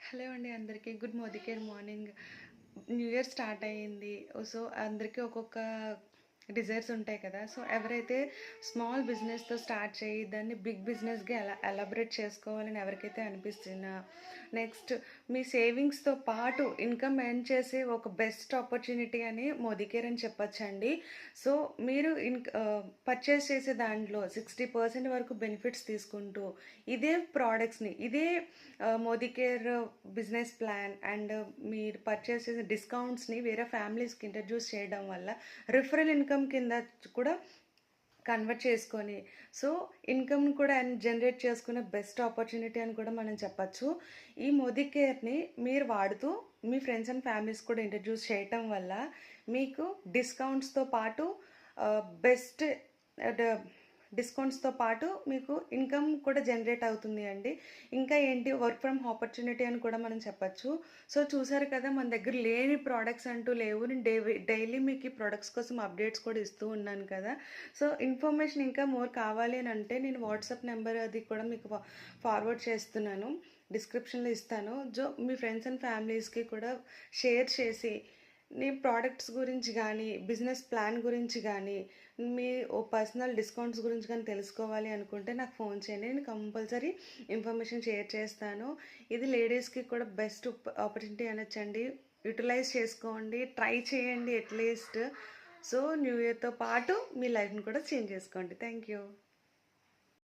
Hello అండి అందరికీ. Good Modicare morning. New year start అయ్యింది. సో, అందరికీ ఒక్కొక్క డిజైర్స్ ఉంటాయి కదా! సో, ఎవరైతే స్మాల్ బిజినెస్‌తో స్టార్ట్ చేయి దాన్ని బిగ్ బిజినెస్‌గా ఎలా ఎలాబరేట్ చేసుకోవాలని ఎవరికైతే అనిపిస్తుందో, నెక్స్ట్ మీ సేవింగ్స్‌తో పాటు ఇన్‌కమ్ ఎర్న్ చేసే ఒక బెస్ట్ ఆపర్చునిటీ అని మోదికేర్ అని చెప్పొచ్చండి. సో, మీరు పర్చేస్ చేసే దాంట్లో 60% వరకు బెనిఫిట్స్ తీసుకుంటూ ఇదే ప్రోడక్ట్స్‌ని మోదికేర్ బిజినెస్ ప్లాన్ అండ్ మీరు పర్చేస్ చేసిన డిస్కౌంట్స్ని వేరే ఫ్యామిలీస్కి ఇంట్రడ్యూస్ చేయడం వల్ల రిఫరల్ ఇన్కమ్ కింద కూడా కన్వర్ట్ చేసుకొని సో ఇన్కమ్ని కూడా జనరేట్ చేసుకునే బెస్ట్ ఆపర్చునిటీ అని కూడా మనం చెప్పచ్చు. ఈ మోదికేర్ని మీరు వాడుతూ మీ ఫ్రెండ్స్ అండ్ ఫ్యామిలీస్ కూడా ఇంట్రడ్యూస్ చేయటం వల్ల మీకు డిస్కౌంట్స్తో పాటు బెస్ట్ డిస్కౌంట్స్తో పాటు మీకు ఇన్కమ్ కూడా జనరేట్ అవుతుంది అండి. ఇంకా ఏంటి, వర్క్ ఫ్రమ్ ఆపర్చునిటీ అని కూడా మనం చెప్పచ్చు. సో చూసారు కదా, మన దగ్గర లేని ప్రోడక్ట్స్ అంటూ లేవు. నేను డైలీ మీకు ఈ ప్రోడక్ట్స్ కోసం అప్డేట్స్ కూడా ఇస్తూ ఉన్నాను కదా. సో ఇన్ఫర్మేషన్ ఇంకా మోర్ కావాలి అని అంటే నేను వాట్సాప్ నెంబర్ అది కూడా మీకు ఫార్వర్డ్ చేస్తున్నాను, డిస్క్రిప్షన్లో ఇస్తాను. మీ ఫ్రెండ్స్ అండ్ ఫ్యామిలీస్కి కూడా షేర్ చేసి నీ ప్రోడక్ట్స్ గురించి కానీ బిజినెస్ ప్లాన్ గురించి కానీ మీ పర్సనల్ డిస్కౌంట్స్ గురించి కానీ తెలుసుకోవాలి అనుకుంటే నాకు ఫోన్ చేయండి. నేను కంపల్సరీ ఇన్ఫర్మేషన్ షేర్ చేస్తాను. ఇది లేడీస్కి కూడా బెస్ట్ ఆపర్చునిటీ అనొచ్చండి. యూటిలైజ్ చేసుకోండి, ట్రై చేయండి అట్లీస్ట్. సో న్యూ ఇయర్తో పాటు మీ లైఫ్ని కూడా చేంజ్ చేసుకోండి. Thank you.